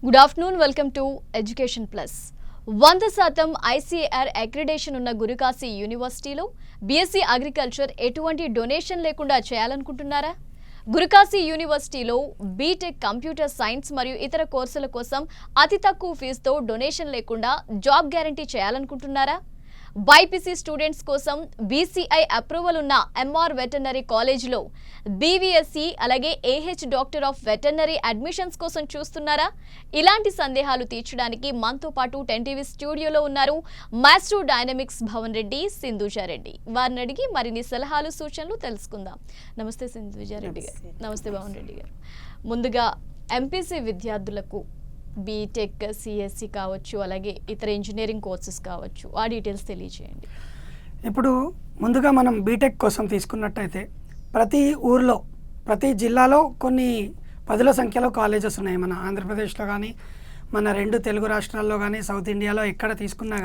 Good afternoon, welcome to education plus. 100% ICAR accreditation ఉన్న గురుకాశీ యూనివర్సిటీలో BSc agriculture ఎటువంటి donation లేకుండా చేయాలనుకుంటున్నారా? గురుకాశీ యూనివర్సిటీలో బీటెక్ కంప్యూటర్ సైన్స్ మరియు ఇతర కోర్సుల కోసం అతి తక్కువ ఫీజుతో డొనేషన్ లేకుండా జాబ్ గ్యారంటీ చేయాలనుకుంటున్నారా? బైపీసీ స్టూడెంట్స్ కోసం BCI అప్రూవల్ ఉన్న MR వెటర్నరీ కాలేజ్లో BVSC అలాగే AH doctor of veterinary admissions కోసం చూస్తున్నారా? ఇలాంటి సందేహాలు తీర్చడానికి మనతో పాటు 10TV స్టూడియోలో ఉన్నారు మాస్టర్ డైనమిక్స్ భవన్ రెడ్డి, సింధుజారెడ్డి. వారిని అడిగి మరిన్ని సలహాలు సూచనలు తెలుసుకుందాం. నమస్తే సింధుజారెడ్డి గారు. నమస్తే భవన్ రెడ్డి గారు. ముందుగా MPC విద్యార్థులకు బీటెక్ CSC కావచ్చు, అలాగే ఇతర ఇంజనీరింగ్ కోర్సెస్ కావచ్చు, ఆ డీటెయిల్స్ తెలియజేయండి. ఇప్పుడు ముందుగా మనం బీటెక్ కోసం తీసుకున్నట్టయితే ప్రతి ఊర్లో ప్రతి జిల్లాలో కొన్ని పదుల సంఖ్యలో కాలేజెస్ ఉన్నాయి. మన ఆంధ్రప్రదేశ్లో కానీ మన 2 తెలుగు రాష్ట్రాల్లో కానీ సౌత్ ఇండియాలో ఎక్కడ తీసుకున్నా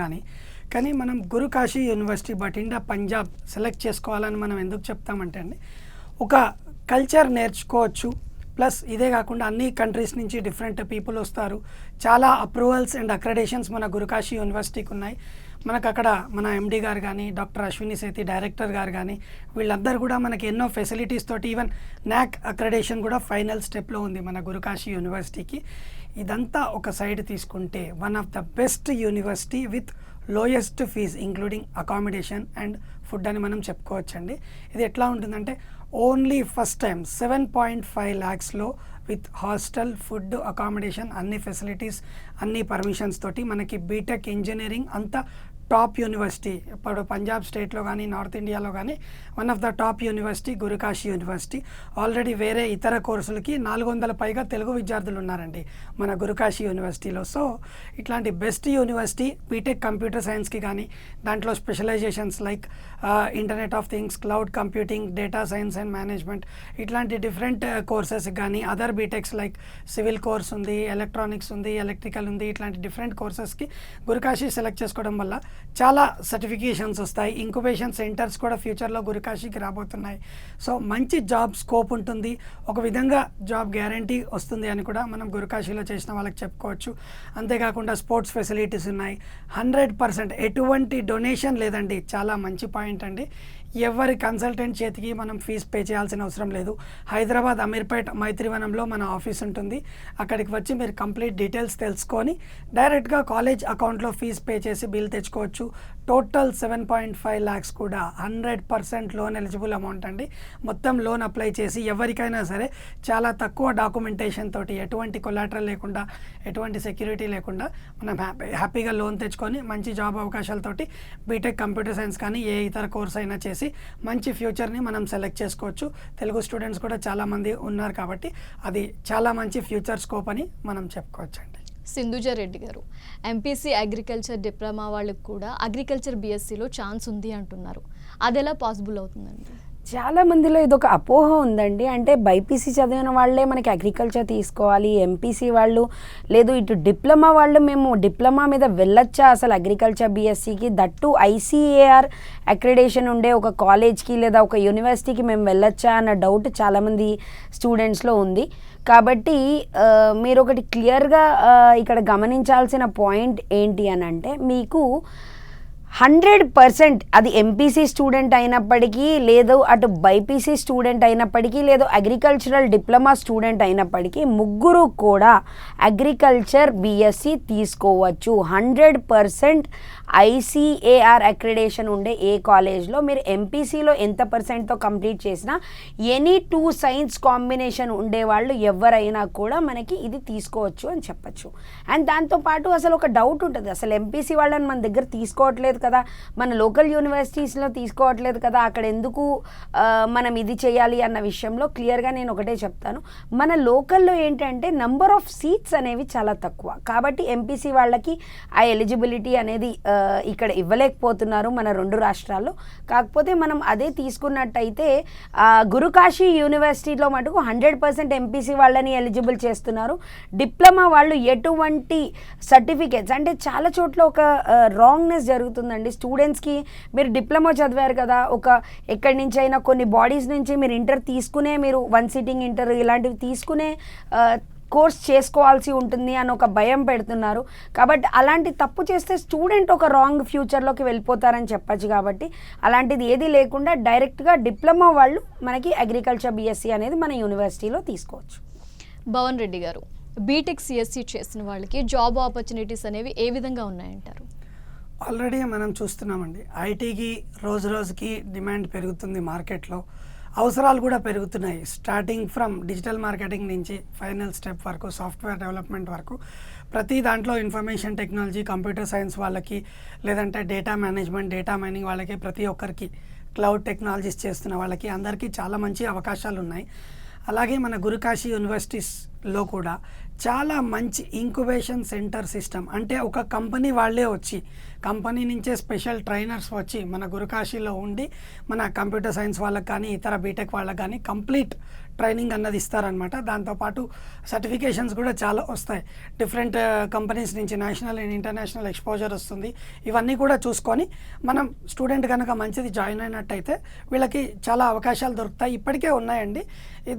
కానీ మనం గురుకాశీ యూనివర్సిటీ బఠిండా పంజాబ్ సెలెక్ట్ చేసుకోవాలని మనం ఎందుకు చెప్తామంటే అండి, ఒక కల్చర్ నేర్చుకోవచ్చు. ప్లస్ ఇదే కాకుండా అన్ని కంట్రీస్ నుంచి డిఫరెంట్ పీపుల్ వస్తారు. చాలా అప్రూవల్స్ అండ్ అక్రెడేషన్స్ మన గురుకాశీ యూనివర్సిటీకి ఉన్నాయి. మనకు అక్కడ మన MD గారు కానీ డాక్టర్ అశ్విని సేతి డైరెక్టర్ గారు కానీ వీళ్ళందరూ కూడా మనకి ఎన్నో ఫెసిలిటీస్ తోటి ఈవెన్ NAC అక్రెడేషన్ కూడా ఫైనల్ స్టెప్లో ఉంది మన గురుకాశీ యూనివర్సిటీకి. ఇదంతా ఒక సైడ్ తీసుకుంటే one of the best university with lowest fees including accommodation and food అని మనం చెప్పుకోవచ్చండి. ఇది ఎట్లా ఉంటుందంటే ఓన్లీ ఫస్ట్ టైం 7.5 lakhsలో విత్ హాస్టల్, ఫుడ్, అకామిడేషన్, అన్ని ఫెసిలిటీస్, అన్ని పర్మిషన్స్ తోటి మనకి బీటెక్ ఇంజనీరింగ్ అంతా టాప్ యూనివర్సిటీ. ఇప్పుడు పంజాబ్ స్టేట్లో కానీ నార్త్ ఇండియాలో కానీ one of the top university Gurukashi university. Already వేరే ఇతర కోర్సులకి 400 పైగా తెలుగు విద్యార్థులు ఉన్నారండి మన గురుకాశీ యూనివర్సిటీలో. సో ఇట్లాంటి బెస్ట్ యూనివర్సిటీ బీటెక్ కంప్యూటర్ సైన్స్కి కానీ దాంట్లో specialisations like internet of things, cloud computing, data science and management, ఇట్లాంటి డిఫరెంట్ కోర్సెస్ కానీ other BTechs like civil course ఉంది, ఎలక్ట్రానిక్స్ ఉంది, ఎలక్ట్రికల్ ఉంది, ఇట్లాంటి డిఫరెంట్ కోర్సెస్కి గురుకాశీ సెలెక్ట్ చేసుకోవడం వల్ల చాలా సర్టిఫికేషన్స్ వస్తాయి. ఇంక్యుబేషన్ సెంటర్స్ కూడా ఫ్యూచర్లో గురుకాశీకి రాబోతున్నాయి. సో మంచి జాబ్ స్కోప్ ఉంటుంది, ఒక విధంగా జాబ్ గ్యారంటీ వస్తుంది అని కూడా మనం గురుకాశీలో చేసిన వాళ్ళకి చెప్పుకోవచ్చు. అంతేకాకుండా స్పోర్ట్స్ ఫెసిలిటీస్ ఉన్నాయి. 100% ఎటువంటి డొనేషన్ లేదండి. చాలా మంచి పాయింట్ అండి. ఎవరి కన్సల్టెంట్ చేతికి మనం ఫీజు పే చేయాల్సిన అవసరం లేదు. హైదరాబాద్ అమీర్పేట్ మైత్రివనంలో మన ఆఫీస్ ఉంటుంది. అక్కడికి వచ్చి మీరు కంప్లీట్ డీటెయిల్స్ తెలుసుకొని డైరెక్ట్గా కాలేజ్ అకౌంట్లో ఫీజు పే చేసి బిల్ తెచ్చుకోవచ్చు. టోటల్ 7.5 lakhs కూడా 100% లోన్ ఎలిజిబుల్ అమౌంట్ అండి. మొత్తం లోన్ అప్లై చేసి ఎవరికైనా సరే చాలా తక్కువ డాక్యుమెంటేషన్ తోటి, ఎటువంటి కొలాటరల్ లేకుండా, ఎటువంటి సెక్యూరిటీ లేకుండా మనం హ్యాపీగా లోన్ తెచ్చుకొని మంచి జాబ్ అవకాశాలతోటి బీటెక్ కంప్యూటర్ సైన్స్ కానీ ఏ ఇతర కోర్స్ అయినా చేసి మంచి ఫ్యూచర్ని మనం సెలెక్ట్ చేసుకోవచ్చు. తెలుగు స్టూడెంట్స్ కూడా చాలామంది ఉన్నారు కాబట్టి అది చాలా మంచి ఫ్యూచర్ స్కోప్ అని మనం చెప్పుకోవచ్చండి. సింధుజారెడ్డి గారు, MPC అగ్రికల్చర్ డిప్లొమా వాళ్ళకి కూడా అగ్రికల్చర్ BSCలో ఛాన్స్ ఉంది అంటున్నారు. అది ఎలా పాసిబుల్ అవుతుందండి? చాలా మందిలో ఇదొక అపోహ ఉందండి. అంటే బైపీసీ చదివిన వాళ్ళే మనకి అగ్రికల్చర్ తీసుకోవాలి, MPC వాళ్ళు లేదు, ఇటు డిప్లొమా వాళ్ళు మేము డిప్లొమా మీద వెళ్ళొచ్చా అసలు అగ్రికల్చర్ BSCకి, దట్టు ICAR అక్రిడేషన్ ఉండే ఒక కాలేజ్కి లేదా ఒక యూనివర్సిటీకి మేము వెళ్ళొచ్చా అన్న డౌట్ చాలామంది స్టూడెంట్స్లో ఉంది. కాబట్టి మీరు ఒకటి క్లియర్గా ఇక్కడ గమనించాల్సిన పాయింట్ ఏంటి అని అంటే, మీకు 100% అది MPC స్టూడెంట్ అయినప్పటికీ, లేదు అటు బైపీసీ స్టూడెంట్ అయినప్పటికీ, లేదు అగ్రికల్చరల్ డిప్లొమా స్టూడెంట్ అయినప్పటికీ ముగ్గురు కూడా అగ్రికల్చర్ BSc తీసుకోవచ్చు. 100% ICAR అక్రిడేషన్ ఉండే ఏ కాలేజ్లో మీరు MPCలో ఎంత పర్సెంట్తో కంప్లీట్ చేసినా ఎనీ 2 సైన్స్ కాంబినేషన్ ఉండేవాళ్ళు ఎవరైనా కూడా మనకి ఇది తీసుకోవచ్చు అని చెప్పచ్చు. అండ్ దాంతోపాటు అసలు ఒక డౌట్ ఉంటుంది, అసలు MPC వాళ్ళని మన దగ్గర తీసుకోవట్లేదు కదా, మన లోకల్ యూనివర్సిటీస్లో తీసుకోవట్లేదు కదా, అక్కడ ఎందుకు మనం ఇది చేయాలి అన్న విషయంలో క్లియర్గా నేను ఒకటే చెప్తాను. మన లోకల్లో ఏంటంటే నంబర్ ఆఫ్ సీట్స్ అనేవి చాలా తక్కువ. కాబట్టి MPC వాళ్ళకి ఆ ఎలిజిబిలిటీ అనేది ఇక్కడ ఇవ్వలేకపోతున్నారు మన 2 రాష్ట్రాల్లో. కాకపోతే మనం అదే తీసుకున్నట్టయితే గురుకాశీ యూనివర్సిటీలో మటుకు 100% MPC వాళ్ళని ఎలిజిబుల్ చేస్తున్నారు. డిప్లొమా వాళ్ళు ఎటువంటి సర్టిఫికేట్స్ అంటే చాలా చోట్ల ఒక రాంగ్నెస్ జరుగుతుందండి. స్టూడెంట్స్కి మీరు డిప్లొమా చదివారు కదా, ఒక ఎక్కడి నుంచి అయినా కొన్ని బాడీస్ నుంచి మీరు ఇంటర్ తీసుకునే, మీరు 1 సిట్టింగ్ ఇంటర్ ఇలాంటివి తీసుకునే కోర్స్ చేసుకోవాల్సి ఉంటుంది అని ఒక భయం పెడుతున్నారు. కాబట్టి అలాంటి తప్పు చేస్తే స్టూడెంట్ ఒక రాంగ్ ఫ్యూచర్లోకి వెళ్ళిపోతారని చెప్పచ్చు. కాబట్టి అలాంటిది ఏది లేకుండా డైరెక్ట్గా డిప్లొమా వాళ్ళు మనకి అగ్రికల్చర్ బీఎస్సీ అనేది మన యూనివర్సిటీలో తీసుకోవచ్చు. భవన్ రెడ్డి గారు, బీటెక్ సిఎస్సి చేసిన వాళ్ళకి జాబ్ ఆపర్చునిటీస్ అనేవి ఏ విధంగా ఉన్నాయంటారు? ఆల్రెడీ మనం చూస్తున్నామండి, ఐటీకి రోజు రోజుకి డిమాండ్ పెరుగుతుంది, మార్కెట్లో అవసరాలు కూడా పెరుగుతున్నాయి. స్టార్టింగ్ ఫ్రమ్ డిజిటల్ మార్కెటింగ్ నుంచి ఫైనల్ స్టెప్ వరకు, సాఫ్ట్వేర్ డెవలప్మెంట్ వరకు ప్రతి దాంట్లో ఇన్ఫర్మేషన్ టెక్నాలజీ, కంప్యూటర్ సైన్స్ వాళ్ళకి, లేదంటే డేటా మేనేజ్మెంట్, డేటా మైనింగ్ వాళ్ళకి, ప్రతి ఒక్కరికి, క్లౌడ్ టెక్నాలజీస్ చేస్తున్న వాళ్ళకి అందరికీ చాలా మంచి అవకాశాలు ఉన్నాయి. అలాగే మన గురుకాశీ యూనివర్సిటీస్లో కూడా చాలా మంచి ఇంక్యుబేషన్ సెంటర్ సిస్టమ్, అంటే ఒక కంపెనీ వాళ్ళే వచ్చి, కంపెనీ నుంచే స్పెషల్ ట్రైనర్స్ వచ్చి మన గురుకాశీలో ఉండి మన కంప్యూటర్ సైన్స్ వాళ్ళకి కానీ ఇతర బీటెక్ వాళ్ళకి కానీ కంప్లీట్ ట్రైనింగ్ అన్నది ఇస్తారనమాట. దాంతోపాటు సర్టిఫికేషన్స్ కూడా చాలా వస్తాయి. డిఫరెంట్ కంపెనీస్ నుంచి నేషనల్ అండ్ ఇంటర్నేషనల్ ఎక్స్పోజర్ వస్తుంది. ఇవన్నీ కూడా చూసుకొని మనం స్టూడెంట్ కనుక మంచిది జాయిన్ అయినట్టయితే వీళ్ళకి చాలా అవకాశాలు దొరుకుతాయి. ఇప్పటికే ఉన్నాయండి.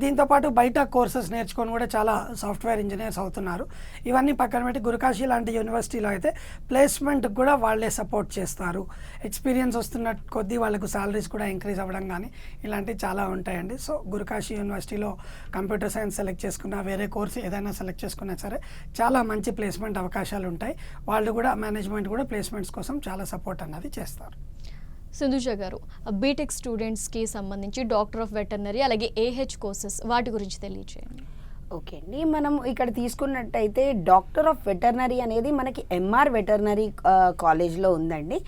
దీంతోపాటు బయట కోర్సెస్ నేర్చుకొని కూడా చాలా సాఫ్ట్వేర్ ఇంజనీర్స్ అవుతున్నారు. ఇవన్నీ పక్కన పెట్టి గురుకాశీ లాంటి యూనివర్సిటీలో అయితే ప్లేస్మెంట్కి కూడా వాళ్ళే సపోర్ట్ చేస్తారు. ఎక్స్పీరియన్స్ వస్తున్న కొద్దీ వాళ్ళకు శాలరీస్ కూడా ఇంక్రీజ్ అవ్వడం కానీ ఇలాంటివి చాలా ఉంటాయండి. సో గురుకాశీ యూనివర్సిటీలో కంప్యూటర్ సైన్స్ సెలెక్ట్ చేసుకున్నా, వేరే కోర్స్ ఏదైనా సెలెక్ట్ చేసుకున్నా సరే చాలా మంచి ప్లేస్మెంట్ అవకాశాలు ఉంటాయి. వాళ్ళు కూడా మేనేజ్మెంట్ కూడా ప్లేస్మెంట్స్ కోసం చాలా సపోర్ట్ అన్నది చేస్తారు. సింధుజ గారు, బీటెక్ స్టూడెంట్స్కి సంబంధించి డాక్టర్ ఆఫ్ వెటర్నరీ అలాగే ఏహెచ్ కోర్సెస్ వాటి గురించి తెలియజేయండి. ఓకే అండి, మనం ఇక్కడ తీసుకున్నట్టయితే డాక్టర్ ఆఫ్ వెటర్నరీ అనేది మనకి ఎంఆర్ వెటర్నరీ కాలేజ్లో ఉందండి.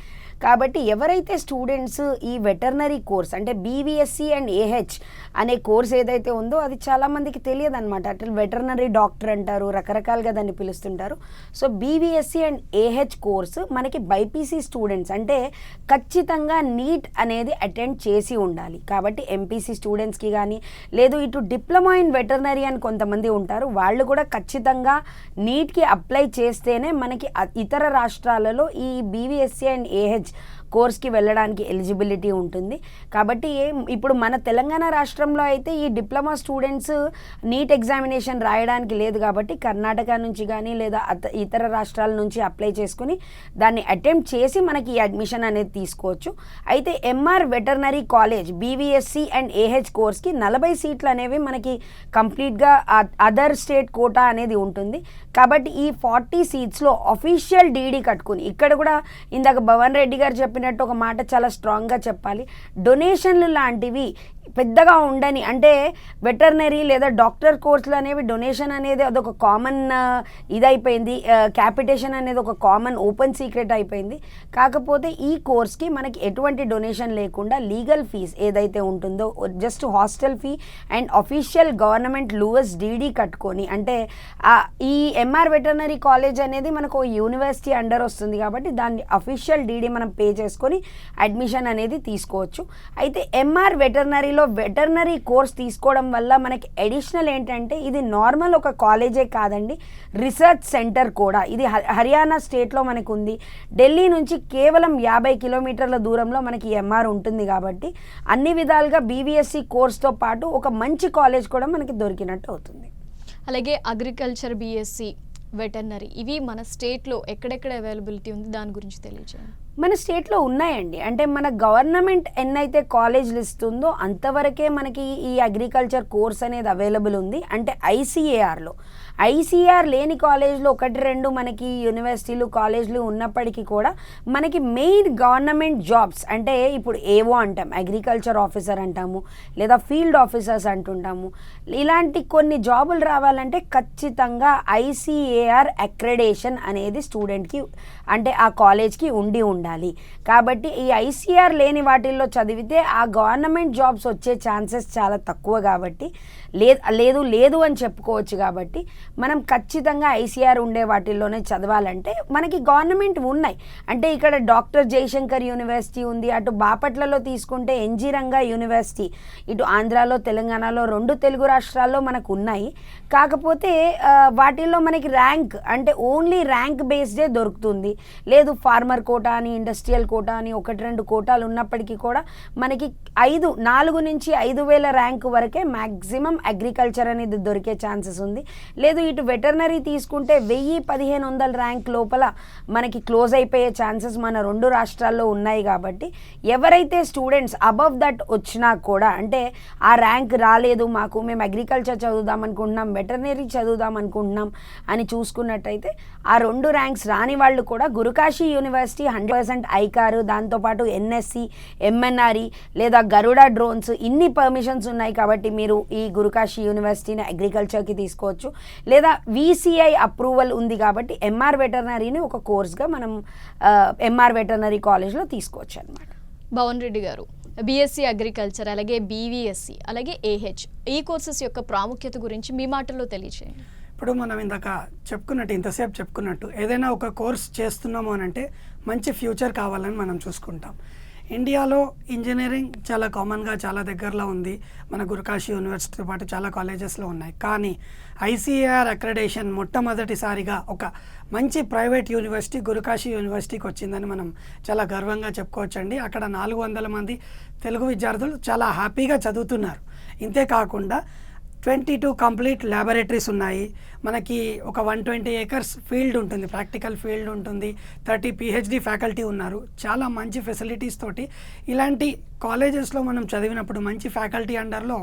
కాబట్టి ఎవరైతే స్టూడెంట్స్ ఈ వెటర్నరీ కోర్స్ అంటే బీవీఎస్సీ అండ్ ఏహెచ్ అనే కోర్స్ ఏదైతే ఉందో అది చాలామందికి తెలియదు అనమాట. అట్లా వెటర్నరీ డాక్టర్ అంటారు, రకరకాలుగా దాన్ని పిలుస్తుంటారు. So BVSc and AH course మనకి బైపీసీ స్టూడెంట్స్ అంటే ఖచ్చితంగా నీట్ అనేది అటెండ్ చేసి ఉండాలి. కాబట్టి ఎంపీసీ స్టూడెంట్స్కి కానీ, లేదు ఇటు డిప్లొమా ఇన్ వెటర్నరీ అని కొంతమంది ఉంటారు, వాళ్ళు కూడా ఖచ్చితంగా నీట్కి అప్లై చేస్తేనే మనకి ఇతర రాష్ట్రాలలో ఈ బీవీఎస్సీ అండ్ ఏహెచ్ కోర్స్కి వెళ్ళడానికి ఎలిజిబిలిటీ ఉంటుంది. కాబట్టి ఇప్పుడు మన తెలంగాణ రాష్ట్రంలో అయితే ఈ డిప్లొమా స్టూడెంట్స్ నీట్ ఎగ్జామినేషన్ రాయడానికి లేదు. కాబట్టి కర్ణాటక నుంచి కానీ లేదా ఇతర రాష్ట్రాల నుంచి అప్లై చేసుకుని దాన్ని అటెంప్ట్ చేసి మనకి ఈ అడ్మిషన్ అనేది తీసుకోవచ్చు. అయితే MR veterinary college BVSc and AH కోర్స్కి 40 సీట్లు అనేవి మనకి కంప్లీట్గా అదర్ స్టేట్ కోటా అనేది ఉంటుంది. కాబట్టి ఈ 40 సీట్స్లో అఫీషియల్ డీడీ కట్టుకుని, ఇక్కడ కూడా ఇందాక భవన్ రెడ్డి గారు చెప్పినట్టు ఒక మాట చాలా స్ట్రాంగ్గా చెప్పాలి, డొనేషన్లు లాంటివి పెద్దగా ఉండని, అంటే వెటర్నరీ లేదా డాక్టర్ కోర్సులు అనేవి డొనేషన్ అనేది అదొక కామన్ ఇదైపోయింది, క్యాపిటేషన్ అనేది ఒక కామన్ ఓపెన్ సీక్రెట్ అయిపోయింది. కాకపోతే ఈ కోర్స్కి మనకి ఎటువంటి డొనేషన్ లేకుండా లీగల్ ఫీజ్ ఏదైతే ఉంటుందో just hostel fee and official government లూయస్ డీడీ కట్టుకొని, అంటే ఈ ఎంఆర్ వెటర్నరీ కాలేజ్ అనేది మనకు యూనివర్సిటీ అండర్ వస్తుంది కాబట్టి దాన్ని అఫీషియల్ డీడీ మనం పే చేసుకొని అడ్మిషన్ అనేది తీసుకోవచ్చు. అయితే ఎంఆర్ వెటర్నరీలో వెటర్నరీ కోర్స్ తీసుకోవడం వల్ల మనకి అడిషనల్ ఏంటంటే ఇది నార్మల్ ఒక కాలేజే కాదండి, రీసెర్చ్ సెంటర్ కూడా. ఇది హర్యానా స్టేట్లో మనకు ఉంది. ఢిల్లీ నుంచి కేవలం 50 కిలోమీటర్ల దూరంలో మనకి ఎంఆర్ ఉంటుంది. కాబట్టి అన్ని విధాలుగా బీవీఎస్సీ కోర్స్తో పాటు ఒక మంచి కాలేజ్ కూడా మనకి దొరికినట్టు అవుతుంది. అలాగే అగ్రికల్చర్ బీఎస్సీ, వెటర్నరీ ఇవి మన స్టేట్లో ఎక్కడెక్కడ అవైలబిలిటీ ఉంది దాని గురించి తెలియజేయండి. మన స్టేట్లో ఉన్నాయండి. అంటే మన గవర్నమెంట్ ఎన్నైతే కాలేజీలు ఇస్తుందో అంతవరకే మనకి ఈ అగ్రికల్చర్ కోర్స్ అనేది అవైలబుల్ ఉంది. అంటే ఐసీఆర్ లేని కాలేజ్లో 1-2 మనకి యూనివర్సిటీలు కాలేజ్లు ఉన్నప్పటికీ కూడా మనకి మెయిన్ గవర్నమెంట్ జాబ్స్, అంటే ఇప్పుడు ఏవో అంటాం, అగ్రికల్చర్ ఆఫీసర్ అంటాము, లేదా ఫీల్డ్ ఆఫీసర్స్ అంటుంటాము, ఇలాంటి కొన్ని జాబులు రావాలంటే ఖచ్చితంగా ఐసీఏఆర్ అక్రెడేషన్ అనేది స్టూడెంట్కి అంటే ఆ కాలేజ్కి ఉండాలి. కాబట్టి ఈ ఐసీఆర్ లేని వాటిల్లో చదివితే ఆ గవర్నమెంట్ జాబ్స్ వచ్చే ఛాన్సెస్ చాలా తక్కువ. కాబట్టి లేదు అని చెప్పుకోవచ్చు. కాబట్టి మనం ఖచ్చితంగా ఐసీఆర్ ఉండే వాటిల్లోనే చదవాలంటే మనకి గవర్నమెంట్ ఉన్నాయి. అంటే ఇక్కడ డాక్టర్ జయశంకర్ యూనివర్సిటీ ఉంది, అటు బాపట్లలో తీసుకుంటే ఎన్జీ రంగా యూనివర్సిటీ, ఇటు ఆంధ్రాలో తెలంగాణలో 2 తెలుగు రాష్ట్రాల్లో మనకు ఉన్నాయి. కాకపోతే వాటిల్లో మనకి ర్యాంక్ అంటే ఓన్లీ ర్యాంక్ బేస్డే దొరుకుతుంది. లేదు ఫార్మర్ కోటా అని, ఇండస్ట్రియల్ కోటా అని 1-2 కోటాలు ఉన్నప్పటికీ కూడా మనకి 4 నుంచి 5,000 ర్యాంక్ వరకే మ్యాక్సిమం అగ్రికల్చర్ అనేది దొరికే ఛాన్సెస్ ఉంది. లేదు ఇటు వెటర్నరీ తీసుకుంటే 1,000-1,500 ర్యాంక్ లోపల మనకి క్లోజ్ అయిపోయే ఛాన్సెస్ మన 2 రాష్ట్రాల్లో ఉన్నాయి. కాబట్టి ఎవరైతే స్టూడెంట్స్ అబవ్ దట్ వచ్చినా కూడా, అంటే ఆ ర్యాంక్ రాలేదు మాకు, మేము అగ్రికల్చర్ చదువుదాం అనుకుంటున్నాం, వెటర్నరీ చదువుదాం అనుకుంటున్నాం అని చూసుకున్నట్టయితే ఆ 2 ర్యాంక్స్ రాని వాళ్ళు కూడా గురుకాశీ యూనివర్సిటీ 100% ఐకార్, దాంతోపాటు ఎన్ఎస్సి, ఎంఎన్ఆర్ఈ లేదా గరుడ డ్రోన్స్ ఇన్ని పర్మిషన్స్ ఉన్నాయి. కాబట్టి మీరు ఈ గురుకాశీ యూనివర్సిటీని అగ్రికల్చర్కి తీసుకోవచ్చు. లేదా విసిఐ అప్రూవల్ ఉంది కాబట్టి ఎంఆర్ వెటర్నరీని ఒక కోర్స్గా మనం ఎంఆర్ వెటర్నరీ కాలేజ్లో తీసుకోవచ్చు అనమాట. భవన్ రెడ్డి గారు, బీఎస్సీ అగ్రికల్చర్ అలాగే బీవీఎస్సీ అలాగే ఏహెచ్ ఈ కోర్సెస్ యొక్క ప్రాముఖ్యత గురించి మీ మాటల్లో తెలియజేయండి. ఇప్పుడు మనం ఇంతసేపు చెప్పుకున్నట్టు ఏదైనా ఒక కోర్స్ చేస్తున్నాము అని అంటే మంచి ఫ్యూచర్ కావాలని మనం చూసుకుంటాం. ఇండియాలో ఇంజనీరింగ్ చాలా కామన్గా చాలా దగ్గరలో ఉంది. మన గురుకాశీ యూనివర్సిటీతో పాటు చాలా కాలేజెస్లో ఉన్నాయి. కానీ ఐసీఏఆర్ అక్రెడిటేషన్ మొట్టమొదటిసారిగా ఒక మంచి ప్రైవేట్ యూనివర్సిటీ గురుకాశీ యూనివర్సిటీకి వచ్చిందని మనం చాలా గర్వంగా చెప్పుకోవచ్చండి. అక్కడ 400 మంది తెలుగు విద్యార్థులు చాలా హ్యాపీగా చదువుతున్నారు. ఇంతే కాకుండా 22 కంప్లీట్ ల్యాబొరేటరీస్ ఉన్నాయి. మనకి ఒక 120 ఏకర్స్ ఫీల్డ్ ఉంటుంది, ప్రాక్టికల్ ఫీల్డ్ ఉంటుంది. 30 PhD ఫ్యాకల్టీ ఉన్నారు. చాలా మంచి ఫెసిలిటీస్ తోటి ఇలాంటి కాలేజెస్లో మనం చదివినప్పుడు మంచి ఫ్యాకల్టీ అండర్లో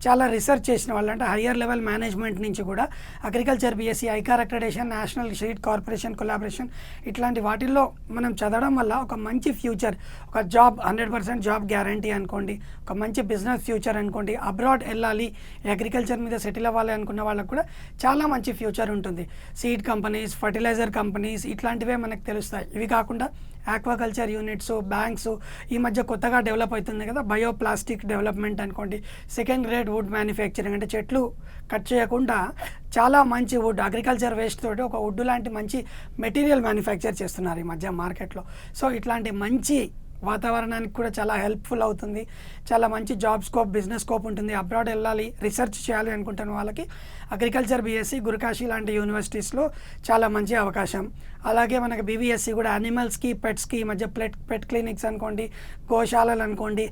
చాలా రీసెర్చ్ చేసిన వాళ్ళు, అంటే హయ్యర్ లెవెల్ మేనేజ్మెంట్ నుంచి కూడా agriculture BSc, ICAR accreditation, national seed corporation collaboration ఇట్లాంటి వాటిల్లో మనం చదవడం వల్ల ఒక మంచి ఫ్యూచర్, ఒక జాబ్ 100% జాబ్ గ్యారంటీ అనుకోండి, ఒక మంచి బిజినెస్ ఫ్యూచర్ అనుకోండి, అబ్రాడ్ వెళ్ళాలి అగ్రికల్చర్ మీద సెటిల్ అవ్వాలి అనుకున్న వాళ్ళకు కూడా చాలా మంచి ఫ్యూచర్ ఉంటుంది. సీడ్ కంపెనీస్, ఫర్టిలైజర్ కంపెనీస్ ఇట్లాంటివే మనకు తెలుస్తాయి. ఇవి కాకుండా ఆక్వాకల్చర్ యూనిట్స్, బ్యాంక్స్, ఈ మధ్య కొత్తగా డెవలప్ అవుతుంది కదా బయోప్లాస్టిక్ డెవలప్మెంట్ అనుకోండి, సెకండ్ గ్రేడ్ వుడ్ మ్యానుఫ్యాక్చరింగ్, అంటే చెట్లు కట్ చేయకుండా చాలా మంచి వుడ్, అగ్రికల్చర్ వేస్ట్ తోటి ఒక వుడ్ లాంటి మంచి మెటీరియల్ మ్యానుఫ్యాక్చర్ చేస్తున్నారు ఈ మధ్య మార్కెట్లో. సో ఇట్లాంటి మంచి వాతావరణానికి కూడా చాలా హెల్ప్ఫుల్ అవుతుంది. చాలా మంచి జాబ్ స్కోప్, బిజినెస్ స్కోప్ ఉంటుంది. అబ్రాడ్ వెళ్ళాలి, రీసెర్చ్ చేయాలి అనుకుంటున్న వాళ్ళకి అగ్రికల్చర్ బీఎస్సీ గురుకాశీ లాంటి యూనివర్సిటీస్లో చాలా మంచి అవకాశం. అలాగే మనకి బీవీఎస్సీ కూడా యానిమల్స్కి, పెట్స్కి ఈ మధ్య పెట్ క్లినిక్స్ అనుకోండి, గోశాలలు అనుకోండి,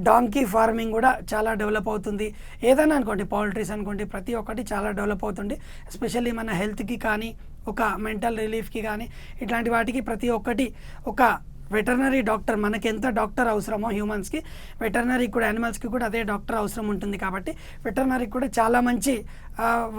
డాంకీ ఫార్మింగ్ కూడా చాలా డెవలప్ అవుతుంది. ఏదైనా అనుకోండి, పౌల్ట్రీస్ అనుకోండి, ప్రతి ఒక్కటి చాలా డెవలప్ అవుతుంది. ఎస్పెషల్లీ మన హెల్త్కి కానీ, ఒక మెంటల్ రిలీఫ్కి కానీ, ఇట్లాంటి వాటికి ప్రతి ఒక్కటి ఒక వెటర్నరీ డాక్టర్, మనకి ఎంత డాక్టర్ అవసరమో హ్యూమన్స్కి, వెటర్నరీ కూడా యానిమల్స్కి కూడా అదే డాక్టర్ అవసరం ఉంటుంది. కాబట్టి వెటర్నరీకి కూడా చాలా మంచి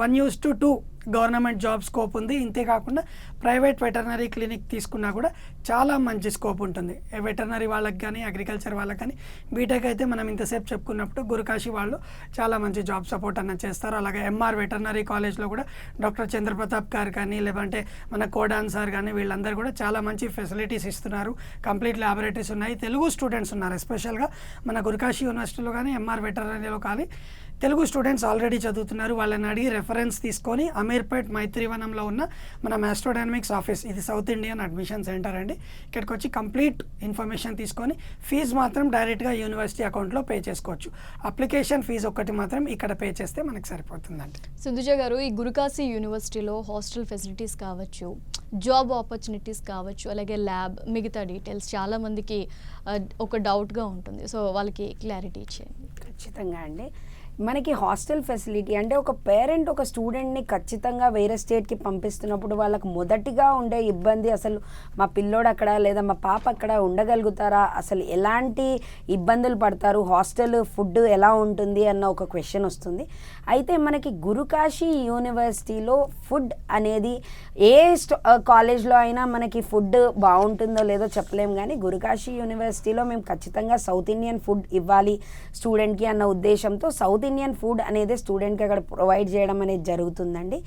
1:2 గవర్నమెంట్ జాబ్ స్కోప్ ఉంది. ఇంతేకాకుండా ప్రైవేట్ వెటర్నరీ క్లినిక్ తీసుకున్నా కూడా చాలా మంచి స్కోప్ ఉంటుంది. వెటర్నరీ వాళ్ళకి కానీ, అగ్రికల్చర్ వాళ్ళకి కానీ. బీటెక్ అయితే మనం ఇంతసేపు చెప్పుకున్నప్పుడు గురుకాశీ వాళ్ళు చాలా మంచి జాబ్ సపోర్ట్ అన్నది చేస్తారు. అలాగే ఎంఆర్ వెటర్నరీ కాలేజ్లో కూడా డాక్టర్ చంద్రప్రతాప్ గారు కానీ, లేదంటే మన కోడాన్ సార్ కానీ, వీళ్ళందరూ కూడా చాలా మంచి ఫెసిలిటీస్ ఇస్తున్నారు. కంప్లీట్ ల్యాబొరేటరీస్ ఉన్నాయి. తెలుగు స్టూడెంట్స్ ఉన్నారు. ఎస్పెషల్గా మన గురుకాశీ యూనివర్సిటీలో కానీ, ఎంఆర్ వెటర్నరీలో కానీ తెలుగు స్టూడెంట్స్ ఆల్రెడీ చదువుతున్నారు. వాళ్ళని అడిగి రెఫరెన్స్ తీసుకొని అమీర్పేట్ మైత్రివనంలో ఉన్న మన మాస్ట్రోడైనమిక్స్ ఆఫీస్, ఇది సౌత్ ఇండియన్ అడ్మిషన్ సెంటర్ అండి, ఇక్కడికి వచ్చి కంప్లీట్ ఇన్ఫర్మేషన్ తీసుకొని ఫీజు మాత్రం డైరెక్ట్గా యూనివర్సిటీ అకౌంట్లో పే చేసుకోవచ్చు. అప్లికేషన్ ఫీజు ఒక్కటి మాత్రం ఇక్కడ పే చేస్తే మనకి సరిపోతుందండి. సింధుజ గారు, ఈ గురుకాశీ యూనివర్సిటీలో హాస్టల్ ఫెసిలిటీస్ కావచ్చు, జాబ్ ఆపర్చునిటీస్ కావచ్చు, అలాగే ల్యాబ్, మిగతా డీటెయిల్స్ చాలామందికి ఒక డౌట్గా ఉంటుంది. సో వాళ్ళకి క్లారిటీ ఇచ్చేయండి. ఖచ్చితంగా అండి. మనకి హాస్టల్ ఫెసిలిటీ అంటే ఒక పేరెంట్ ఒక స్టూడెంట్ని ఖచ్చితంగా వేరే స్టేట్కి పంపిస్తున్నప్పుడు వాళ్ళకి మొదటిగా ఉండే ఇబ్బంది, అసలు మా పిల్లోడు అక్కడ లేదా మా పాప అక్కడ ఉండగలుగుతారా, అసలు ఎలాంటి ఇబ్బందులు పడతారు, హాస్టల్ ఫుడ్ ఎలా ఉంటుంది అన్న ఒక క్వశ్చన్ వస్తుంది. అయితే మనకి గురుకాశీ యూనివర్సిటీలో ఫుడ్ అనేది ఏ కాలేజ్లో అయినా మనకి ఫుడ్ బాగుంటుందో లేదో చెప్పలేము, కానీ గురుకాశీ యూనివర్సిటీలో మేము ఖచ్చితంగా సౌత్ ఇండియన్ ఫుడ్ ఇవ్వాలి స్టూడెంట్కి అన్న ఉద్దేశంతో సౌత్ ఇండియన్ ఫుడ్ అనేది స్టూడెంట్కి అక్కడ ప్రొవైడ్ చేయడం అనేది జరుగుతుందండి.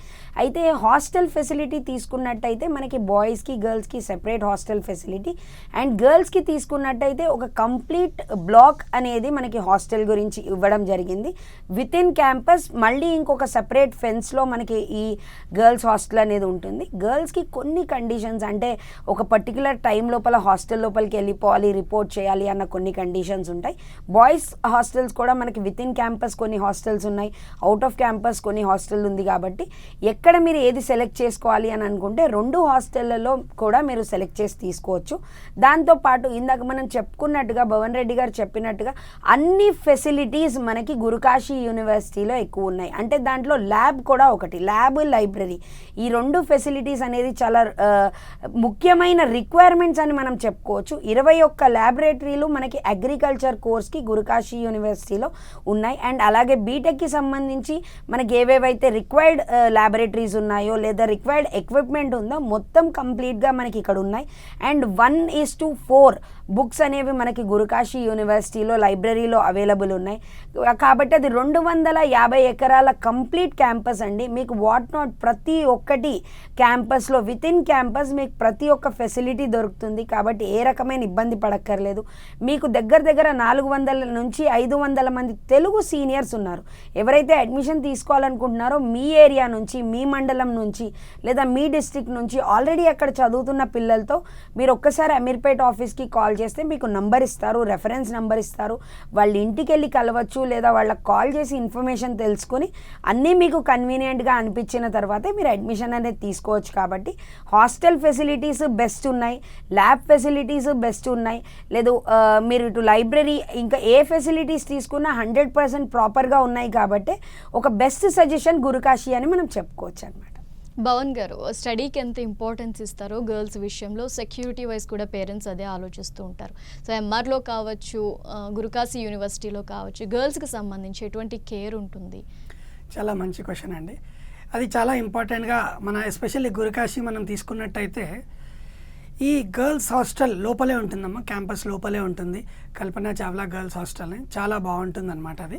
అయితే హాస్టల్ ఫెసిలిటీ తీసుకున్నట్టయితే మనకి బాయ్స్కి, గర్ల్స్కి సెపరేట్ హాస్టల్ ఫెసిలిటీ, అండ్ గర్ల్స్కి తీసుకున్నట్టయితే ఒక కంప్లీట్ బ్లాక్ అనేది మనకి హాస్టల్ గురించి ఇవ్వడం జరిగింది. విత్ ఇన్ క్యాంపస్ మళ్ళీ ఇంకొక సెపరేట్ ఫెన్స్లో మనకి ఈ గర్ల్స్ హాస్టల్ అనేది ఉంటుంది. గర్ల్స్కి కొన్ని కండిషన్స్, అంటే ఒక పర్టికులర్ టైం లోపల హాస్టల్ లోపలికి వెళ్ళిపోవాలి, రిపోర్ట్ చేయాలి అన్న కొన్ని కండిషన్స్ ఉంటాయి. బాయ్స్ హాస్టల్స్ కూడా మనకి విత్ ఇన్ క్యాంపస్ కొన్ని కొన్ని హాస్టల్స్ ఉన్నాయి, అవుట్ ఆఫ్ క్యాంపస్ కొన్ని హాస్టల్ ఉంది. కాబట్టి ఎక్కడ మీరు ఏది సెలెక్ట్ చేసుకోవాలి అని అనుకుంటే 2 హాస్టళ్లలో కూడా మీరు సెలెక్ట్ చేసి తీసుకోవచ్చు. దాంతోపాటు ఇందాక మనం చెప్పుకున్నట్టుగా భవన్ రెడ్డి గారు చెప్పినట్టుగా అన్ని ఫెసిలిటీస్ మనకి గురుకాశీ యూనివర్సిటీలో ఎక్కువ ఉన్నాయి. అంటే దాంట్లో ల్యాబ్ కూడా ఒకటి, ల్యాబ్, లైబ్రరీ, ఈ 2 ఫెసిలిటీస్ అనేది చాలా ముఖ్యమైన రిక్వైర్మెంట్స్ అని మనం చెప్పుకోవచ్చు. 21 ల్యాబొరేటరీలు మనకి అగ్రికల్చర్ కోర్స్కి గురుకాశీ యూనివర్సిటీలో ఉన్నాయి. అండ్ అలాగే బీటెక్కి సంబంధించి మనకి ఏవేవైతే రిక్వైర్డ్ ల్యాబొరేటరీస్ ఉన్నాయో లేదా రిక్వైర్డ్ ఎక్విప్మెంట్ ఉందో మొత్తం కంప్లీట్గా మనకి ఇక్కడ ఉన్నాయి. అండ్ 1:4 బుక్స్ అనేవి మనకి గురుకాశీ యూనివర్సిటీలో లైబ్రరీలో అవైలబుల్ ఉన్నాయి. కాబట్టి అది 250 ఎకరాల కంప్లీట్ క్యాంపస్ అండి. మీకు వాట్ నాట్ ప్రతి ఒక్కటి క్యాంపస్లో విత్ ఇన్ క్యాంపస్ మీకు ప్రతి ఒక్క ఫెసిలిటీ దొరుకుతుంది. కాబట్టి ఏ రకమైన ఇబ్బంది పడక్కర్లేదు. మీకు దగ్గర 400 నుంచి 500 మంది తెలుగు సీనియర్స్ ఉన్నారు. ఎవరైతే అడ్మిషన్ తీసుకోవాలనుకుంటున్నారో మీ ఏరియా నుంచి, మీ మండలం నుంచి లేదా మీ డిస్ట్రిక్ట్ నుంచి ఆల్రెడీ అక్కడ చదువుతున్న పిల్లలతో మీరు ఒక్కసారి అమీర్పేట్ ఆఫీస్కి కాల్ చేస్తే మీకు నంబర్ ఇస్తారు, రెఫరెన్స్ నంబర్ ఇస్తారు. వాళ్ళ ఇంటికి వెళ్ళి కలవచ్చు లేదా వాళ్ళకి కాల్ చేసి ఇన్ఫర్మేషన్ తెలుసుకొని అన్నీ మీకు కన్వీనియంట్గా అనిపించిన తర్వాతే మీరు అడ్మిషన్ అనేది తీసుకోవచ్చు. కాబట్టి హాస్టల్ ఫెసిలిటీస్ బెస్ట్ ఉన్నాయి, ల్యాబ్ ఫెసిలిటీస్ బెస్ట్ ఉన్నాయి. లేదు మీరు ఇటు లైబ్రరీ ఇంకా ఏ ఫెసిలిటీస్ తీసుకున్నా 100% ప్రాపర్గా ఉన్నాయి. కాబట్టి ఒక బెస్ట్ సజెషన్ గురుకాశీ అని మనం చెప్పుకోవచ్చు అనమాట. భవన్ గారు, స్టడీకి ఎంత ఇంపార్టెన్స్ ఇస్తారో గర్ల్స్ విషయంలో సెక్యూరిటీ వైజ్ కూడా పేరెంట్స్ అదే ఆలోచిస్తూ ఉంటారు. సో ఎంఆర్లో కావచ్చు, గురుకాశీ యూనివర్సిటీలో కావచ్చు, గర్ల్స్కి సంబంధించి ఎటువంటి కేర్ ఉంటుంది? చాలా మంచి క్వశ్చన్ అండి. అది చాలా ఇంపార్టెంట్గా మన ఎస్పెషల్లీ గురుకాశీ మనం తీసుకున్నట్టయితే ఈ గర్ల్స్ హాస్టల్ లోపలే ఉంటుందమ్మా, క్యాంపస్ లోపలే ఉంటుంది. కల్పన చావ్లా గర్ల్స్ హాస్టల్ చాలా బాగుంటుంది అనమాట. అది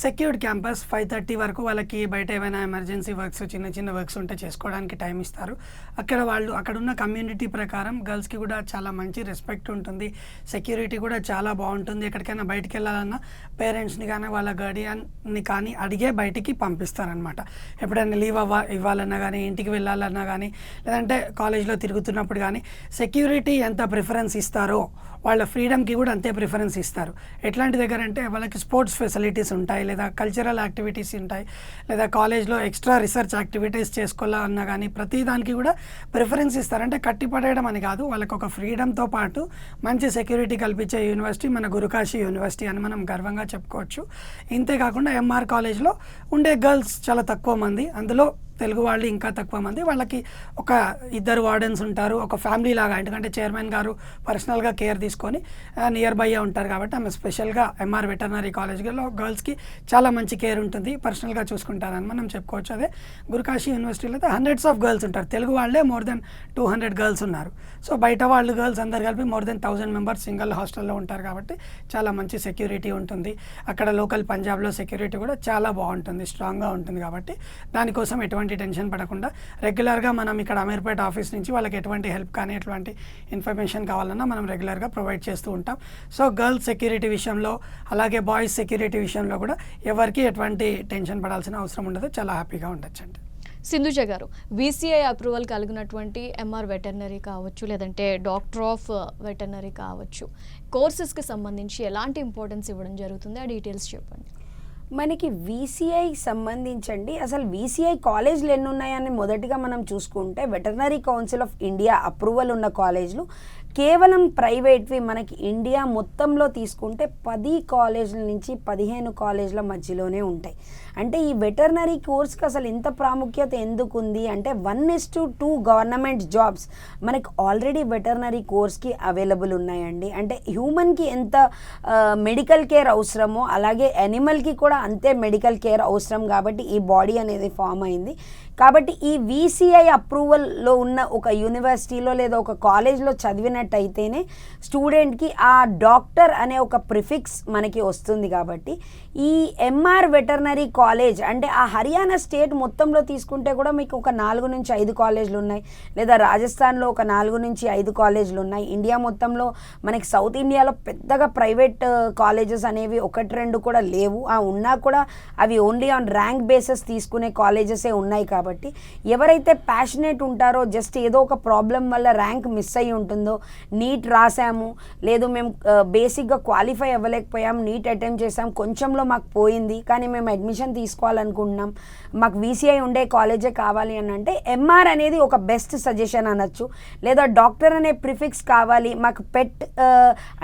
సెక్యూర్డ్ క్యాంపస్. 5:30 వరకు వాళ్ళకి బయట ఏమైనా ఎమర్జెన్సీ వర్క్స్, చిన్న వర్క్స్ ఉంటే చేసుకోవడానికి టైం ఇస్తారు. అక్కడున్న కమ్యూనిటీ ప్రకారం గర్ల్స్కి కూడా చాలా మంచి రెస్పెక్ట్ ఉంటుంది. సెక్యూరిటీ కూడా చాలా బాగుంటుంది. ఎక్కడికైనా బయటికి వెళ్ళాలన్నా పేరెంట్స్ని కానీ వాళ్ళ గార్డియన్ని కానీ అడిగే బయటికి పంపిస్తారనమాట. ఎప్పుడైనా లీవ్ ఇవ్వాలన్నా కానీ, ఇంటికి వెళ్ళాలన్నా కానీ, లేదంటే కాలేజ్లో తిరుగుతున్నప్పుడు కానీ సెక్యూరిటీ ఎంత ప్రిఫరెన్స్ ఇస్తారో వాళ్ళ ఫ్రీడమ్కి కూడా అంతే ప్రిఫరెన్స్ ఇస్తారు. ఎట్లాంటి దగ్గర అంటే వాళ్ళకి స్పోర్ట్స్ ఫెసిలిటీస్ ఉంటాయి, లేదా కల్చరల్ యాక్టివిటీస్ ఉంటాయి, లేదా కాలేజ్లో ఎక్స్ట్రా రీసెర్చ్ యాక్టివిటీస్ చేసుకోవాలన్నా కానీ ప్రతి దానికి కూడా ప్రిఫరెన్స్ ఇస్తారు. అంటే కట్టిపడేయడం అని కాదు, వాళ్ళకి ఒక ఫ్రీడమ్తో పాటు మంచి సెక్యూరిటీ కల్పించే యూనివర్సిటీ మన గురుకాశీ యూనివర్సిటీ అని మనం గర్వంగా చెప్పుకోవచ్చు. ఇంతేకాకుండా ఎంఆర్ కాలేజ్లో ఉండే గర్ల్స్ చాలా తక్కువ మంది, అందులో తెలుగు వాళ్ళు ఇంకా తక్కువ మంది. వాళ్ళకి ఒక 2 వార్డెన్స్ ఉంటారు, ఒక ఫ్యామిలీ లాగా. ఎందుకంటే చైర్మన్ గారు పర్సనల్గా కేర్ తీసుకొని నియర్ బై ఉంటారు. కాబట్టి ఆమె స్పెషల్గా ఎంఆర్ వెటర్నరీ కాలేజ్లో గర్ల్స్కి చాలా మంచి కేర్ ఉంటుంది, పర్సనల్గా చూసుకుంటారని మనం చెప్పుకోవచ్చు. అదే గురుకాశీ యూనివర్సిటీలో అయితే హండ్రెడ్స్ ఆఫ్ గర్ల్స్ ఉంటారు. తెలుగు వాళ్ళే మోర్ దెన్ 200 గర్ల్స్ ఉన్నారు. సో బయట వాళ్ళు గర్ల్స్ అందరు కలిపి మోర్ దెన్ 1000 మెంబర్స్ సింగిల్ హాస్టల్లో ఉంటారు. కాబట్టి చాలా మంచి సెక్యూరిటీ ఉంటుంది. అక్కడ లోకల్ పంజాబ్లో సెక్యూరిటీ కూడా చాలా బాగుంటుంది, స్ట్రాంగ్గా ఉంటుంది. కాబట్టి దానికోసం ఎటువంటి టెన్షన్ పడకుండా రెగ్యులర్గా మనం ఇక్కడ అమీర్పేట్ ఆఫీస్ నుంచి వాళ్ళకి ఎటువంటి హెల్ప్ కానీ ఎటువంటి ఇన్ఫర్మేషన్ కావాలన్నా మనం రెగ్యులర్గా ప్రొవైడ్ చేస్తూ ఉంటాం. సో గర్ల్స్ సెక్యూరిటీ విషయంలో అలాగే బాయ్స్ సెక్యూరిటీ విషయంలో కూడా ఎవరికి ఎటువంటి టెన్షన్ పడాల్సిన అవసరం ఉండదు. చాలా హ్యాపీగా ఉండొచ్చండి. సింధుజ గారు, VCI అప్రూవల్ కలిగినటువంటి ఎంఆర్ వెటర్నరీ కావచ్చు, లేదంటే డాక్టర్ ఆఫ్ వెటర్నరీ కావచ్చు, కోర్సెస్కి సంబంధించి ఎలాంటి ఇంపార్టెన్స్ ఇవ్వడం జరుగుతుంది? ఆ డీటెయిల్స్ చెప్పండి. మనకి VCI సంబంధించండి, అసలు VCI కాలేజ్లు ఎన్ని ఉన్నాయని మొదటిగా మనం చూసుకుంటే veterinary council of India approval ఉన్న కాలేజ్లు కేవలం ప్రైవేట్వి మనకి ఇండియా మొత్తంలో తీసుకుంటే 10 కాలేజీల నుంచి 15 కాలేజీల మధ్యలోనే ఉంటాయి. అంటే ఈ వెటర్నరీ కోర్స్కి అసలు ఇంత ప్రాముఖ్యత ఎందుకు ఉంది అంటే 1:2 గవర్నమెంట్ జాబ్స్ మనకి ఆల్రెడీ వెటర్నరీ కోర్స్కి అవైలబుల్ ఉన్నాయండి. అంటే హ్యూమన్కి ఎంత మెడికల్ కేర్ అవసరమో అలాగే యానిమల్కి కూడా అంతే మెడికల్ కేర్ అవసరం. కాబట్టి ఈ బాడీ అనేది ఫామ్ అయింది. కాబట్టి ఈ VCI అప్రూవల్లో ఉన్న ఒక యూనివర్సిటీలో లేదా ఒక కాలేజ్లో చదివినట్టయితేనే స్టూడెంట్కి ఆ డాక్టర్ అనే ఒక ప్రిఫిక్స్ మనకి వస్తుంది. కాబట్టి ఈ ఎంఆర్ వెటర్నరీ కాలేజ్ అంటే ఆ హర్యానా స్టేట్ మొత్తంలో తీసుకుంటే కూడా మీకు ఒక 4 నుంచి 5 కాలేజీలు ఉన్నాయి, లేదా రాజస్థాన్లో ఒక 4 నుంచి 5 కాలేజీలు ఉన్నాయి. ఇండియా మొత్తంలో మనకి సౌత్ ఇండియాలో పెద్దగా ప్రైవేట్ కాలేజెస్ అనేవి 1-2 కూడా లేవు. ఉన్నా కూడా అవి ఓన్లీ ఆన్ ర్యాంక్ బేసిస్ తీసుకునే కాలేజెసే ఉన్నాయి. కాబట్టి ఎవరైతే ప్యాషనేట్ ఉంటారో, జస్ట్ ఏదో ఒక ప్రాబ్లం వల్ల ర్యాంక్ మిస్ అయ్యి ఉంటుందో, నీట్ రాసాము లేదు మేము బేసిక్గా క్వాలిఫై అవ్వలేకపోయాం, నీట్ అటెంప్ట్ చేసాం, కొంచెంలో మాకు పోయింది కానీ మేము అడ్మిషన్ తీసుకోవాలనుకుంటున్నాం, మాకు వీసీఐ ఉండే కాలేజే కావాలి అని అంటే ఎంఆర్ అనేది ఒక బెస్ట్ సజెషన్ అనొచ్చు. లేదా డాక్టర్ అనే ప్రిఫిక్స్ కావాలి మాకు పెట్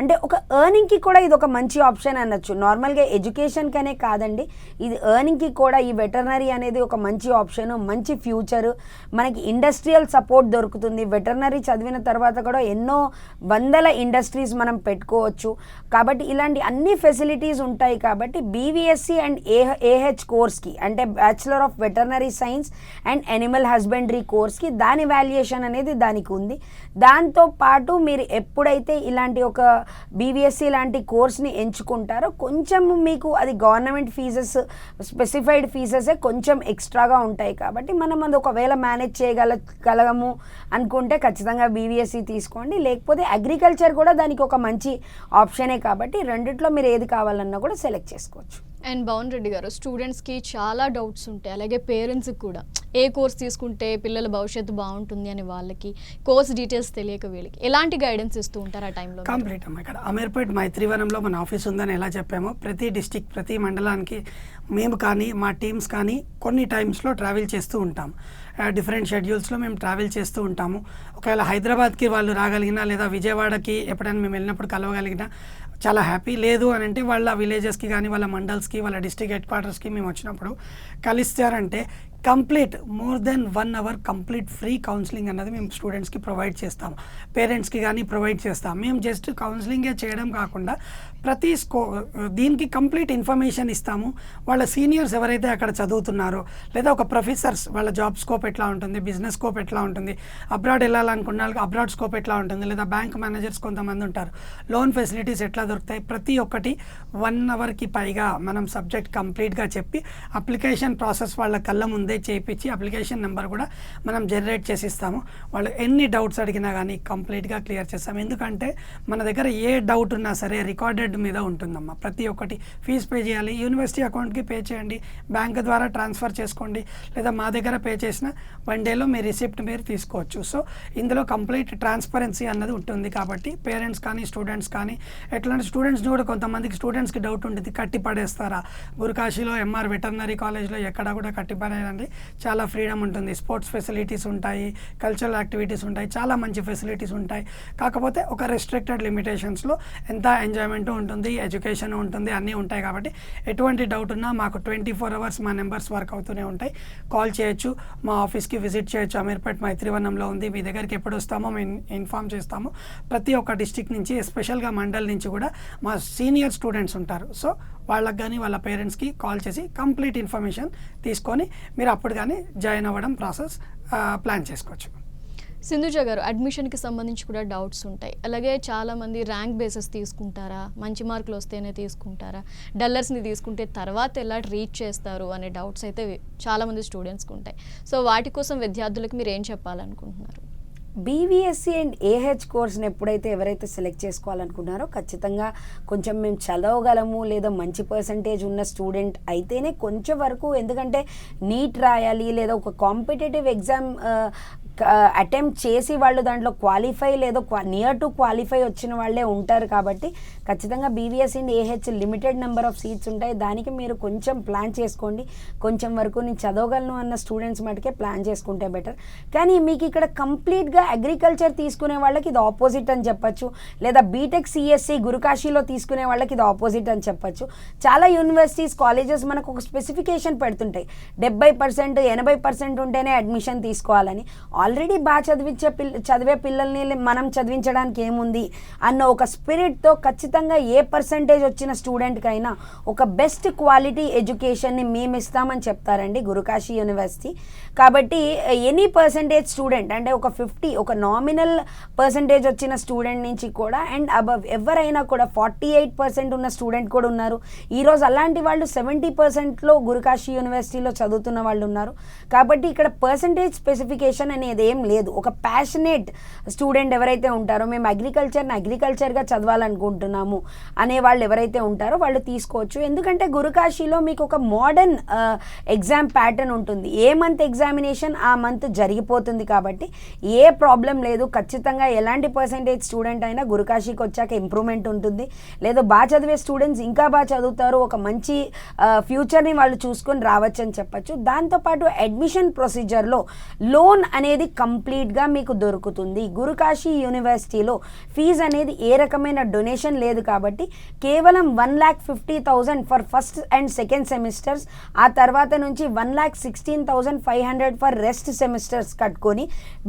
అంటే ఒక ఎర్నింగ్కి కూడా ఇది ఒక మంచి ఆప్షన్ అనొచ్చు. నార్మల్గా ఎడ్యుకేషన్కనే కాదండి, ఇది ఎర్నింగ్కి కూడా ఈ వెటర్నరీ అనేది ఒక మంచి ఆప్షన్, మంచి ఫ్యూచర్. మనకి ఇండస్ట్రియల్ సపోర్ట్ దొరుకుతుంది. వెటర్నరీ చదివిన తర్వాత కూడా ఎన్నో వందల ఇండస్ట్రీస్ మనం పెట్టుకోవచ్చు. కాబట్టి ఇలాంటి అన్ని ఫెసిలిటీస్ ఉంటాయి. కాబట్టి బీవీఎస్సీ అండ్ ఏహెచ్ కోర్స్కి అంటే bachelor of veterinary science and animal husbandry కోర్స్కి దాని వాల్యుయేషన్ అనేది దానికి ఉంది. దాంతోపాటు మీరు ఎప్పుడైతే ఇలాంటి ఒక బీవీఎస్సీ లాంటి కోర్స్ని ఎంచుకుంటారో కొంచెం మీకు అది గవర్నమెంట్ ఫీజెస్ స్పెసిఫైడ్ ఫీజెసే కొంచెం ఎక్స్ట్రాగా ఉంటాయి. కాబట్టి మనం అది ఒకవేళ మేనేజ్ చేయగలగము అనుకుంటే ఖచ్చితంగా బీవీఎస్సీ తీసుకోండి. లేకపోతే అగ్రికల్చర్ కూడా దానికి ఒక మంచి ఆప్షనే. కాబట్టి రెండిట్లో మీరు ఏది కావాలన్నా కూడా సెలెక్ట్ చేసుకోవచ్చు. అండ్ భవన్ రెడ్డి గారు, స్టూడెంట్స్కి చాలా డౌట్స్ ఉంటాయి, అలాగే పేరెంట్స్కి కూడా ఏ కోర్స్ తీసుకుంటే పిల్లల భవిష్యత్తు బాగుంటుంది అని వాళ్ళకి కోర్స్ డీటెయిల్స్ తెలియక వీళ్ళకి ఎలాంటి గైడెన్స్ ఇస్తూ ఉంటారు ఆ టైంలో? కంప్లీట్ అమ్మ. ఇక్కడ అమీర్పేట్ మైత్రివనంలో మన ఆఫీస్ ఉందని ఎలా చెప్పామో, ప్రతి డిస్టిక్ ప్రతి మండలానికి మేము కానీ మా టీమ్స్ కానీ కొన్ని టైమ్స్లో ట్రావెల్ చేస్తూ ఉంటాం. డిఫరెంట్ షెడ్యూల్స్లో మేము ట్రావెల్ చేస్తూ ఉంటాము. ఒకవేళ హైదరాబాద్కి వాళ్ళు రాగలిగినా లేదా విజయవాడకి ఎప్పుడైనా మేము వెళ్ళినప్పుడు కలవగలిగినా చాలా హ్యాపీ. లేదు అని అంటే వాళ్ళ విలేజెస్కి కానీ వాళ్ళ మండల్స్కి వాళ్ళ డిస్ట్రిక్ట్ హెడ్ క్వార్టర్స్కి మేము వచ్చినప్పుడు కలిస్తారంటే complete more than 1 hour complete free counselling అన్నది మేము స్టూడెంట్స్కి ప్రొవైడ్ చేస్తాము, పేరెంట్స్కి కానీ ప్రొవైడ్ చేస్తాం. మేము జస్ట్ కౌన్సిలింగే చేయడం కాకుండా ప్రతి దీనికి కంప్లీట్ ఇన్ఫర్మేషన్ ఇస్తాము. వాళ్ళ సీనియర్స్ ఎవరైతే అక్కడ చదువుతున్నారో లేదా ఒక ప్రొఫెసర్స్ వాళ్ళ జాబ్ స్కోప్ ఎట్లా ఉంటుంది, బిజినెస్ స్కోప్ ఎట్లా ఉంటుంది, అబ్రాడ్ వెళ్ళాలనుకున్న వాళ్ళకి అబ్రాడ్ స్కోప్ ఎట్లా ఉంటుంది, లేదా బ్యాంక్ మేనేజర్స్ కొంతమంది ఉంటారు, లోన్ ఫెసిలిటీస్ ఎట్లా దొరుకుతాయి, ప్రతి ఒక్కటి 1 hourకి పైగా మనం సబ్జెక్ట్ కంప్లీట్గా చెప్పి అప్లికేషన్ ప్రాసెస్ వాళ్ళ కళ్ళ ముందే చేయించి అప్లికేషన్ నెంబర్ కూడా మనం జనరేట్ చేసి ఇస్తాము. వాళ్ళు ఎన్ని డౌట్స్ అడిగినా కానీ కంప్లీట్గా క్లియర్ చేస్తాము. ఎందుకంటే మన దగ్గర ఏ డౌట్ ఉన్నా సరే రికార్డెడ్ మీద ఉంటుందమ్మా. ప్రతి ఒక్కటి ఫీజు పే చేయాలి, యూనివర్సిటీ అకౌంట్కి పే చేయండి, బ్యాంక్ ద్వారా ట్రాన్స్ఫర్ చేసుకోండి, లేదా మా దగ్గర పే చేసిన 1 dayలో మీ రిసిప్ట్ మీరు తీసుకోవచ్చు. సో ఇందులో కంప్లీట్ ట్రాన్స్పరెన్సీ అన్నది ఉంటుంది. కాబట్టి పేరెంట్స్ కానీ స్టూడెంట్స్ కానీ ఎట్లాంటి స్టూడెంట్స్ కూడా కొంతమందికి స్టూడెంట్స్కి డౌట్ ఉంటుంది, కట్టి పడేస్తారా, గురుకాశీలో ఎంఆర్ వెటర్నరీ కాలేజ్లో ఎక్కడ కూడా కట్టి పడేయండి, చాలా ఫ్రీడమ్ ఉంటుంది, స్పోర్ట్స్ ఫెసిలిటీస్ ఉంటాయి, కల్చరల్ యాక్టివిటీస్ ఉంటాయి, చాలా మంచి ఫెసిలిటీస్ ఉంటాయి. కాకపోతే ఒక రెస్ట్రిక్టెడ్ లిమిటేషన్స్లో ఎంత ఎంజాయ్మెంట్ ఉంటుంది, ఎడ్యుకేషన్ ఉంటుంది, అన్నీ ఉంటాయి. కాబట్టి ఎటువంటి డౌట్ ఉన్నా మాకు 24 hours మా నెంబర్స్ వర్క్ అవుతూనే ఉంటాయి. కాల్ చేయొచ్చు, మా ఆఫీస్కి విజిట్ చేయొచ్చు. అమీర్పేట్ మైత్రివనంలో ఉంది. మీ దగ్గరికి ఎప్పుడు వస్తామో మేము ఇన్ఫామ్ చేస్తాము. ప్రతి ఒక్క డిస్టిక్ నుంచి ఎస్పెషల్గా మండల్ నుంచి కూడా మా సీనియర్ స్టూడెంట్స్ ఉంటారు. సో వాళ్ళకి కానీ వాళ్ళ పేరెంట్స్కి కాల్ చేసి కంప్లీట్ ఇన్ఫర్మేషన్ తీసుకొని మీరు అప్పుడు కానీ జాయిన్ అవ్వడం ప్రాసెస్ ప్లాన్ చేసుకోవచ్చు. సింధుజ గారు, అడ్మిషన్కి సంబంధించి కూడా డౌట్స్ ఉంటాయి. అలాగే చాలామంది ర్యాంక్ బేసెస్ తీసుకుంటారా, మంచి మార్కులు వస్తేనే తీసుకుంటారా, డల్లర్స్ని తీసుకుంటే తర్వాత ఎలా ట్రీట్ చేస్తారు అనే డౌట్స్ అయితే చాలామంది స్టూడెంట్స్కి ఉంటాయి. సో వాటి కోసం విద్యార్థులకు మీరు ఏం చెప్పాలనుకుంటున్నారు? బీవీఎస్సీ అండ్ ఏహెచ్ కోర్స్ని ఎప్పుడైతే ఎవరైతే సెలెక్ట్ చేసుకోవాలనుకున్నారో ఖచ్చితంగా కొంచెం మేము చదవగలము లేదా మంచి పర్సంటేజ్ ఉన్న స్టూడెంట్ అయితేనే కొంచెం వరకు, ఎందుకంటే నీట్ రాయాలి లేదా ఒక కాంపిటేటివ్ ఎగ్జామ్ అటెంప్ట్ చేసి వాళ్ళు దాంట్లో క్వాలిఫై లేదా నియర్ టు క్వాలిఫై వచ్చిన వాళ్ళే ఉంటారు. కాబట్టి ఖచ్చితంగా BVSc and AH limited number of seats ఉంటాయి. దానికి మీరు కొంచెం ప్లాన్ చేసుకోండి. కొంచెం వరకు నేను చదవగలను అన్న స్టూడెంట్స్ మటుకే ప్లాన్ చేసుకుంటే బెటర్. కానీ మీకు ఇక్కడ కంప్లీట్గా అగ్రికల్చర్ తీసుకునే వాళ్ళకి ఇది ఆపోజిట్ అని చెప్పచ్చు, లేదా బీటెక్ సిఎస్సి గురుకాశీలో తీసుకునే వాళ్ళకి ఇది ఆపోజిట్ అని చెప్పచ్చు. చాలా యూనివర్సిటీస్ కాలేజెస్ మనకు ఒక స్పెసిఫికేషన్ పెడుతుంటాయి, 70% 80% ఉంటేనే అడ్మిషన్ తీసుకోవాలని. ఆల్రెడీ బాగా చదివే పిల్లల్ని మనం చదివించడానికి ఏముంది అన్న ఒక స్పిరిట్తో ఖచ్చితంగా ఏ పర్సంటేజ్ వచ్చిన స్టూడెంట్కైనా ఒక బెస్ట్ క్వాలిటీ ఎడ్యుకేషన్ని మేము ఇస్తామని చెప్తారండి గురుకాశీ యూనివర్సిటీ. కాబట్టి ఎనీ పర్సంటేజ్ స్టూడెంట్ అంటే ఒక 50 ఒక నామినల్ పర్సంటేజ్ వచ్చిన స్టూడెంట్ నుంచి కూడా అండ్ అబవ్ ఎవరైనా కూడా 48% ఉన్న స్టూడెంట్ కూడా ఉన్నారు. ఈరోజు అలాంటి వాళ్ళు 70%లో గురుకాశీ యూనివర్సిటీలో చదువుతున్న వాళ్ళు ఉన్నారు. కాబట్టి ఇక్కడ పర్సంటేజ్ స్పెసిఫికేషన్ అనేది అనేది ఏం లేదు. ఒక ప్యాషనేట్ స్టూడెంట్ ఎవరైతే ఉంటారో, మేము అగ్రికల్చర్గా చదవాలనుకుంటున్నాము అనే వాళ్ళు ఎవరైతే ఉంటారో వాళ్ళు తీసుకోవచ్చు. ఎందుకంటే గురుకాశీలో మీకు ఒక మోడర్న్ ఎగ్జామ్ ప్యాటర్న్ ఉంటుంది. ఏ మంత్ ఎగ్జామినేషన్ ఆ మంత్ జరిగిపోతుంది కాబట్టి ఏ ప్రాబ్లం లేదు. ఖచ్చితంగా ఎలాంటి పర్సెంటేజ్ స్టూడెంట్ అయినా గురుకాశీకి వచ్చాక ఇంప్రూవ్మెంట్ ఉంటుంది. లేదా బాగా చదివే స్టూడెంట్స్ ఇంకా బాగా చదువుతారు, ఒక మంచి ఫ్యూచర్ని వాళ్ళు చూసుకొని రావచ్చు అని చెప్పచ్చు. దాంతోపాటు అడ్మిషన్ ప్రొసీజర్లో లోన్ అనేది కంప్లీట్గా మీకు దొరుకుతుంది. గురుకాశీ యూనివర్సిటీలో ఫీజు అనేది ఏ రకమైన డొనేషన్ లేదు కాబట్టి కేవలం 1,50,000 for first and second semesters, ఆ తర్వాత నుంచి 1,16,500 ఫర్ రెస్ట్ సెమిస్టర్స్ కట్టుకొని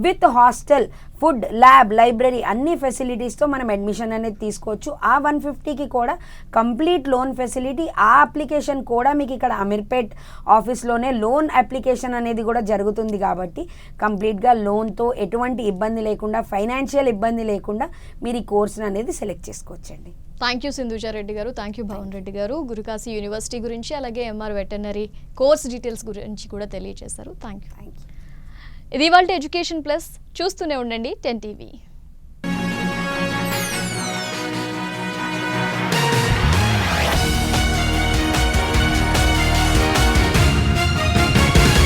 with hostel, food, lab, library అన్ని ఫెసిలిటీస్తో మనం అడ్మిషన్ అనేది తీసుకోవచ్చు. ఆ 150కి కూడా కంప్లీట్ లోన్ ఫెసిలిటీ. ఆ అప్లికేషన్ కూడా మీకు ఇక్కడ అమీర్పేట్ ఆఫీస్లోనే లోన్ అప్లికేషన్ అనేది కూడా జరుగుతుంది కాబట్టి కంప్లీట్గా లోన్తో ఎటువంటి ఇబ్బంది లేకుండా, ఫైనాన్షియల్ ఇబ్బంది లేకుండా మీరు ఈ కోర్సును అనేది సెలెక్ట్ చేసుకోవచ్చండి. థ్యాంక్ యూ సింధుజా రెడ్డి గారు, థ్యాంక్ యూ భవన్ రెడ్డి గారు. గురుకాశీ యూనివర్సిటీ గురించి అలాగే ఎంఆర్ వెటర్నరీ కోర్స్ డీటెయిల్స్ గురించి కూడా తెలియజేశారు. Thank you. ఇది ఇవాల్టి ఎడ్యుకేషన్ ప్లస్. చూస్తూనే ఉండండి 10 TV.